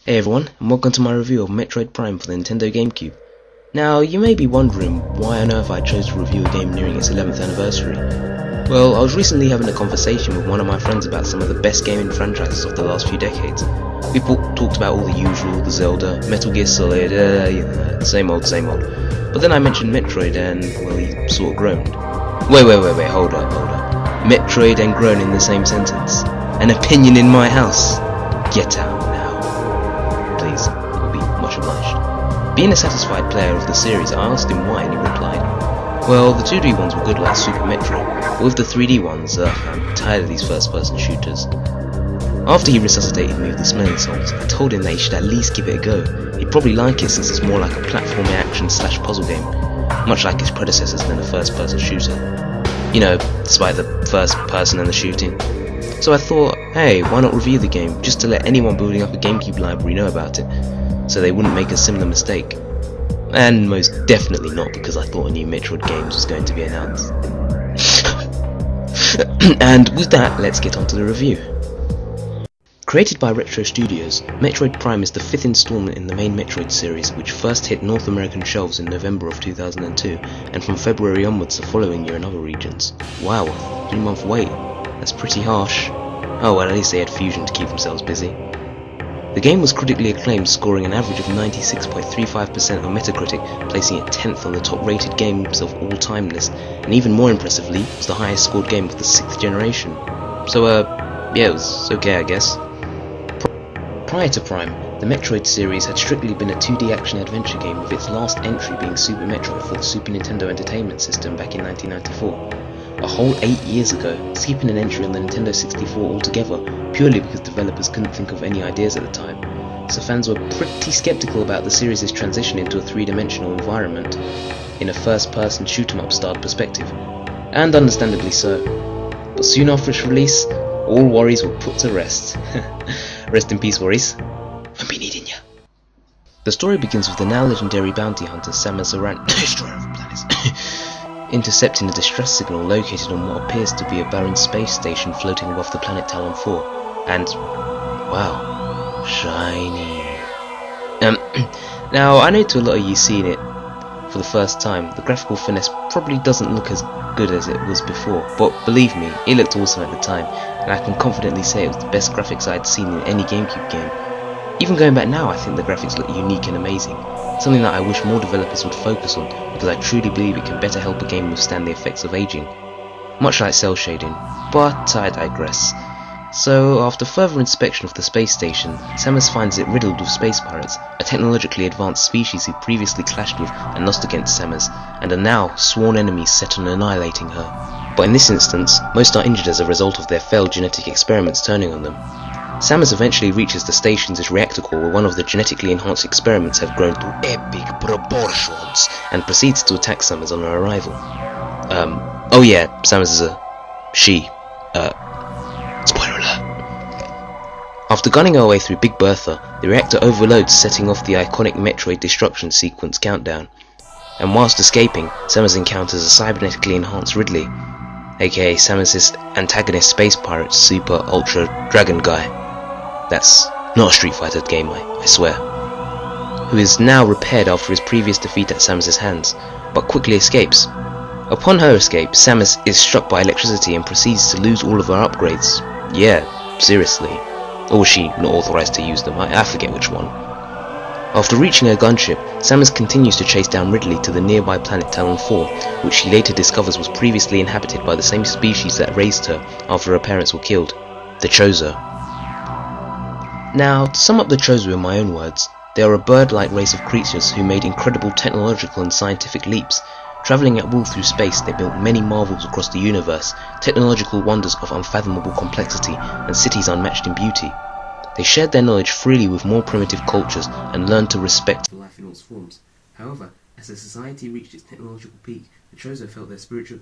Hey everyone, and welcome to my review of Metroid Prime for the Nintendo Gamecube. Now, you may be wondering why on earth I chose to review a game nearing its 11th anniversary. Well, I was recently having a conversation with one of my friends about some of the best gaming franchises of the last few decades. We talked about all the usual, the Zelda, Metal Gear Solid, same old. But then I mentioned Metroid and, well, he sort of groaned. Wait, hold up. Metroid and groan in the same sentence. An opinion in my house. Get out. Please, I'll be much obliged. Being a satisfied player of the series, I asked him why and he replied, well, the 2D ones were good like Super Metroid, but with the 3D ones, I'm tired of these first-person shooters. After he resuscitated me with the smelling salts, I told him that he should at least give it a go. He'd probably like it since it's more like a platforming action/puzzle game, much like its predecessors than a first-person shooter. You know, despite the first person and the shooting. So I thought, hey, why not review the game, just to let anyone building up a GameCube library know about it, so they wouldn't make a similar mistake. And most definitely not because I thought a new Metroid Games was going to be announced. And with that, let's get on to the review. Created by Retro Studios, Metroid Prime is the 5th installment in the main Metroid series, which first hit North American shelves in November of 2002, and from February onwards the following year in other regions. Wow, 3-month wait. That's pretty harsh. Oh well, at least they had Fusion to keep themselves busy. The game was critically acclaimed, scoring an average of 96.35% on Metacritic, placing it 10th on the top rated games of all time list, and even more impressively, was the highest scored game of the 6th generation. So yeah, it was okay I guess. Prior to Prime, the Metroid series had strictly been a 2D action-adventure game, with its last entry being Super Metroid for the Super Nintendo Entertainment System back in 1994. A whole 8 years ago, skipping an entry on the Nintendo 64 altogether, purely because developers couldn't think of any ideas at the time. So fans were pretty skeptical about the series' transition into a 3-dimensional environment, in a first-person shoot-'em-up styled perspective, and understandably so. But soon after its release, all worries were put to rest. Rest in peace, worries. I've been eating ya. The story begins with the now legendary bounty hunter Samus Aran, destroyer of planets, intercepting a distress signal located on what appears to be a barren space station floating above the planet Talon 4. And wow, shiny. Now I know to a lot of you seeing it for the first time, the graphical finesse probably doesn't look as good as it was before, but believe me, it looked awesome at the time, and I can confidently say it was the best graphics I had seen in any GameCube game. Even going back now, I think the graphics look unique and amazing, something that I wish more developers would focus on, because I truly believe it can better help a game withstand the effects of aging. Much like cel shading, but I digress. So, after further inspection of the space station, Samus finds it riddled with space pirates, a technologically advanced species who previously clashed with and lost against Samus, and are now sworn enemies set on annihilating her. But in this instance, most are injured as a result of their failed genetic experiments turning on them. Samus eventually reaches the station's reactor core, where one of the genetically enhanced experiments have grown to epic proportions, and proceeds to attack Samus on her arrival. Oh yeah, Samus is a she. Spoiler alert. After gunning her way through Big Bertha, the reactor overloads, setting off the iconic Metroid destruction sequence countdown. And whilst escaping, Samus encounters a cybernetically enhanced Ridley, aka Samus' antagonist space pirate Super Ultra Dragon Guy. That's not a Street Fighter game, I swear. Who is now repaired after his previous defeat at Samus' hands, but quickly escapes. Upon her escape, Samus is struck by electricity and proceeds to lose all of her upgrades. Yeah, seriously. Or was she not authorized to use them? I forget which one. After reaching her gunship, Samus continues to chase down Ridley to the nearby planet Talon 4, which she later discovers was previously inhabited by the same species that raised her after her parents were killed, the Chozo. Now, to sum up the Chozo in my own words, they are a bird-like race of creatures who made incredible technological and scientific leaps. Travelling at will through space, they built many marvels across the universe, technological wonders of unfathomable complexity, and cities unmatched in beauty. They shared their knowledge freely with more primitive cultures and learned to respect life in all its forms. However, as the society reached its technological peak, the Chozo felt their spiritual...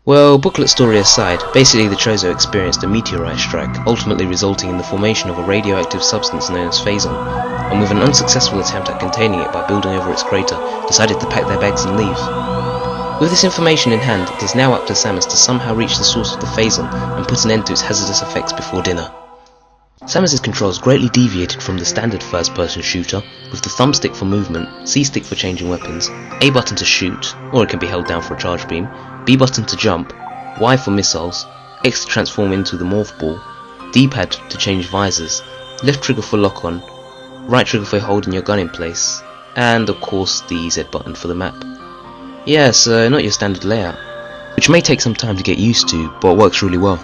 Well, booklet story aside, basically the Chozo experienced a meteorite strike, ultimately resulting in the formation of a radioactive substance known as phazon, and with an unsuccessful attempt at containing it by building over its crater, decided to pack their bags and leave. With this information in hand, it is now up to Samus to somehow reach the source of the phazon and put an end to its hazardous effects before dinner. Samus's controls greatly deviated from the standard first-person shooter, with the thumbstick for movement, C-stick for changing weapons, A button to shoot, or it can be held down for a charge beam, B button to jump, Y for missiles, X to transform into the morph ball, D-pad to change visors, left trigger for lock-on, right trigger for holding your gun in place, and of course the Z button for the map. Yeah, so not your standard layout, which may take some time to get used to, but works really well.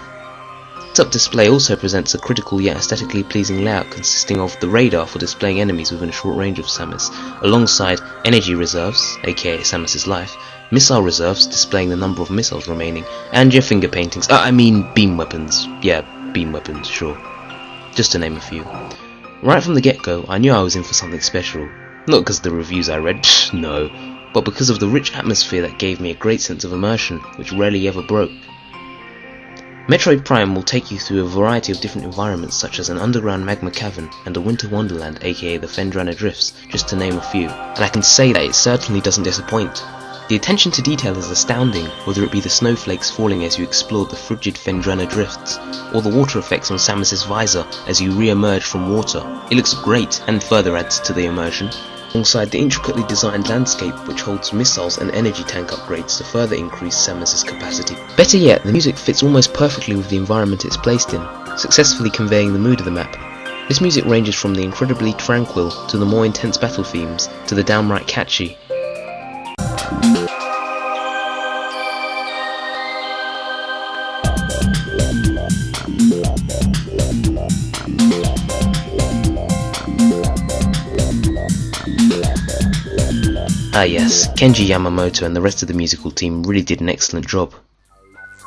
This display also presents a critical yet aesthetically pleasing layout consisting of the radar for displaying enemies within a short range of Samus, alongside energy reserves, aka Samus's life, missile reserves displaying the number of missiles remaining, and your finger paintings, beam weapons. Yeah, beam weapons, sure. Just to name a few. Right from the get-go, I knew I was in for something special. Not because of the reviews I read, no, but because of the rich atmosphere that gave me a great sense of immersion, which rarely ever broke. Metroid Prime will take you through a variety of different environments such as an underground magma cavern and a winter wonderland, aka the Phendrana Drifts, just to name a few, and I can say that it certainly doesn't disappoint. The attention to detail is astounding, whether it be the snowflakes falling as you explore the frigid Phendrana Drifts, or the water effects on Samus's visor as you re-emerge from water. It looks great and further adds to the immersion, alongside the intricately designed landscape which holds missiles and energy tank upgrades to further increase Samus's capacity. Better yet, the music fits almost perfectly with the environment it's placed in, successfully conveying the mood of the map. This music ranges from the incredibly tranquil to the more intense battle themes, to the downright catchy. Ah yes, Kenji Yamamoto and the rest of the musical team really did an excellent job.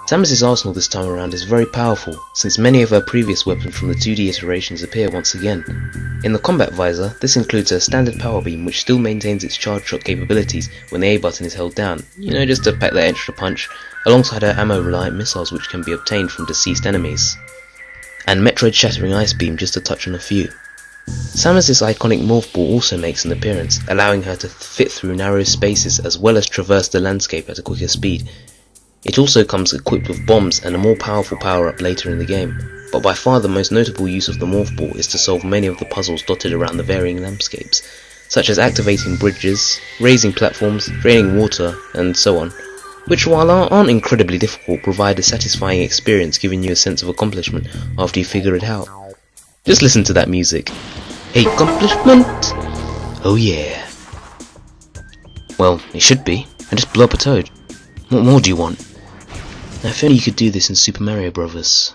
Samus's arsenal this time around is very powerful, since many of her previous weapons from the 2D iterations appear once again. In the combat visor, this includes her standard power beam which still maintains its charge shot capabilities when the A button is held down, just to pack that extra punch, alongside her ammo reliant missiles which can be obtained from deceased enemies. And Metroid shattering ice beam, just to touch on a few. Samus's iconic morph ball also makes an appearance, allowing her to fit through narrow spaces as well as traverse the landscape at a quicker speed. It also comes equipped with bombs and a more powerful power-up later in the game, but by far the most notable use of the morph ball is to solve many of the puzzles dotted around the varying landscapes, such as activating bridges, raising platforms, draining water, and so on, which while aren't incredibly difficult, provide a satisfying experience, giving you a sense of accomplishment after you figure it out. Just listen to that music. Accomplishment! Oh yeah. Well, it should be. I just blew up a toad. What more do you want? Now, if only you could do this in Super Mario Bros.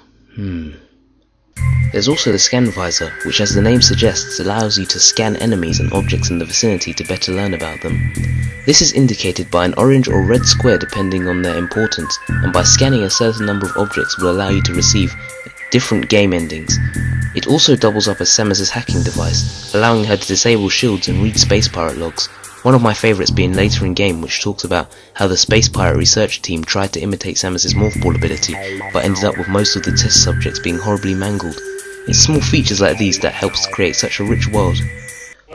There's also the scan visor, which as the name suggests allows you to scan enemies and objects in the vicinity to better learn about them. This is indicated by an orange or red square depending on their importance, and by scanning a certain number of objects will allow you to receive different game endings. It also doubles up as Samus's hacking device, allowing her to disable shields and read space pirate logs, one of my favourites being later in game, which talks about how the space pirate research team tried to imitate Samus's morph ball ability, but ended up with most of the test subjects being horribly mangled. It's small features like these that helps to create such a rich world.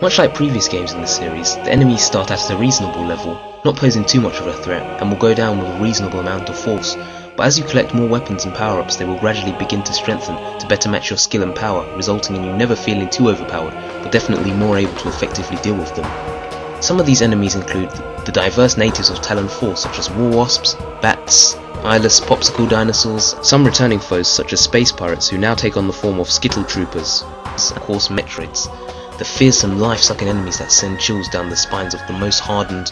Much like previous games in the series, the enemies start at a reasonable level, not posing too much of a threat, and will go down with a reasonable amount of force, but as you collect more weapons and power-ups they will gradually begin to strengthen to better match your skill and power, resulting in you never feeling too overpowered, but definitely more able to effectively deal with them. Some of these enemies include the diverse natives of Talon 4 such as war wasps, bats, eyeless popsicle dinosaurs, some returning foes such as space pirates who now take on the form of skittle troopers, and of course Metroids, the fearsome life-sucking enemies that send chills down the spines of the most hardened.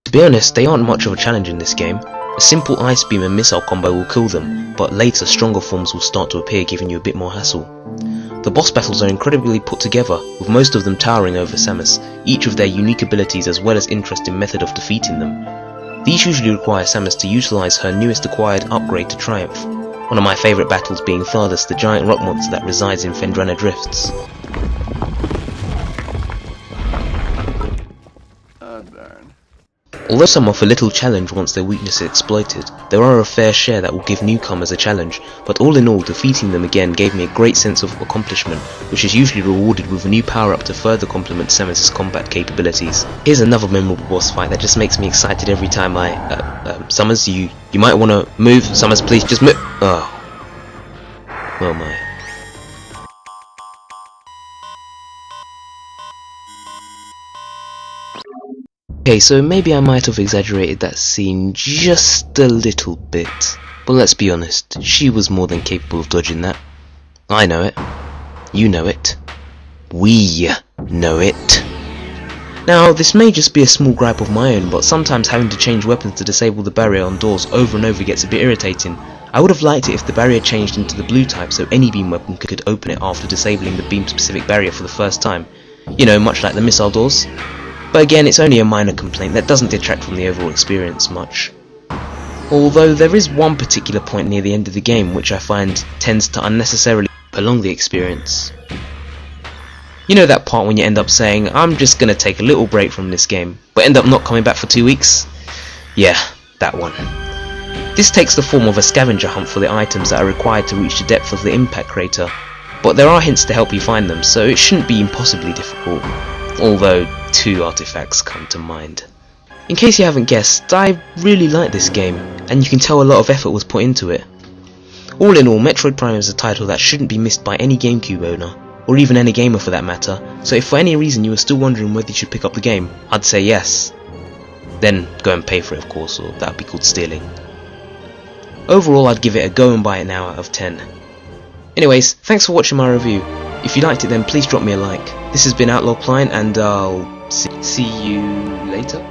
To be honest, they aren't much of a challenge in this game. A simple ice beam and missile combo will kill them, but later stronger forms will start to appear, giving you a bit more hassle. The boss battles are incredibly put together, with most of them towering over Samus, each with their unique abilities as well as interesting method of defeating them. These usually require Samus to utilise her newest acquired upgrade to Triumph, one of my favourite battles being Thardus, the giant rock monster that resides in Phendrana Drifts. Although some offer little challenge once their weakness is exploited, there are a fair share that will give newcomers a challenge, but all in all, defeating them again gave me a great sense of accomplishment, which is usually rewarded with a new power-up to further complement Samus' combat capabilities. Here's another memorable boss fight that just makes me excited every time Summers, you might want to move. Summers, please, just move. Oh. Oh my. Okay, so maybe I might have exaggerated that scene just a little bit, but let's be honest, she was more than capable of dodging that. I know it. You know it. We know it. Now, this may just be a small gripe of my own, but sometimes having to change weapons to disable the barrier on doors over and over gets a bit irritating. I would have liked it if the barrier changed into the blue type so any beam weapon could open it after disabling the beam specific barrier for the first time. You know, much like the missile doors. But again, it's only a minor complaint that doesn't detract from the overall experience much. Although there is one particular point near the end of the game which I find tends to unnecessarily prolong the experience. You know that part when you end up saying, I'm just gonna take a little break from this game, but end up not coming back for 2 weeks? Yeah, that one. This takes the form of a scavenger hunt for the items that are required to reach the depth of the impact crater, but there are hints to help you find them, so it shouldn't be impossibly difficult. Although 2 artifacts come to mind. In case you haven't guessed, I really like this game, and you can tell a lot of effort was put into it. All in all, Metroid Prime is a title that shouldn't be missed by any Gamecube owner, or even any gamer for that matter, so if for any reason you were still wondering whether you should pick up the game, I'd say yes. Then go and pay for it, of course, or that would be called stealing. Overall, I'd give it a go and buy it now out of 10. Anyways, thanks for watching my review. If you liked it then please drop me a like. This has been Outlaw Klein and I'll see you later.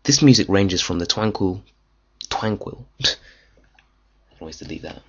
This music ranges from the tranquil I can always delete that.